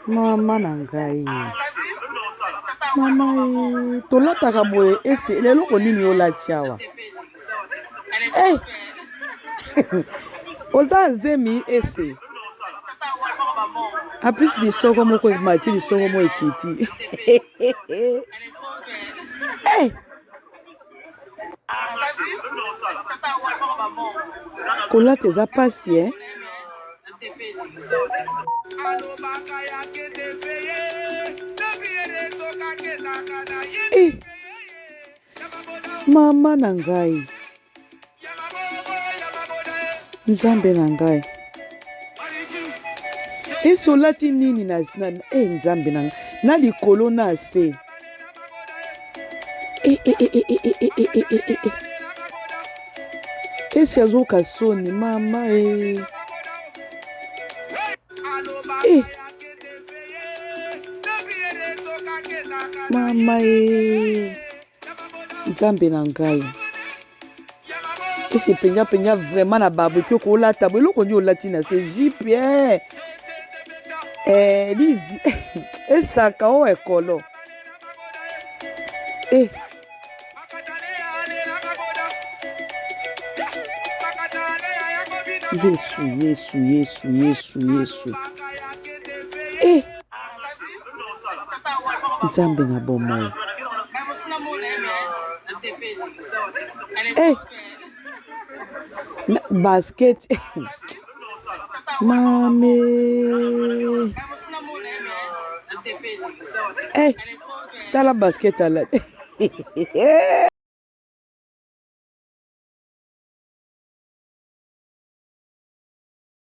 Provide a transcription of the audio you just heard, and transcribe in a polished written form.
Mama nangai. Mama tolata kaboe ese lelo ko nini Olati awa. Oza zemi ese. A plus Lisoko moko mati Lisoko mo ekiti. Olati eza pasi Mama nangai. Nzambe nangai. Olati nini na nzambe nangai. Na likolo na se. Ese azoka soni mama Mama Nzambe nangai. Ese penya vraiment na babu ko kolata boloko ni Olati na se jipe lizi esaka o ekolo Yesu Nzambe na bomo basket mame tala basket ala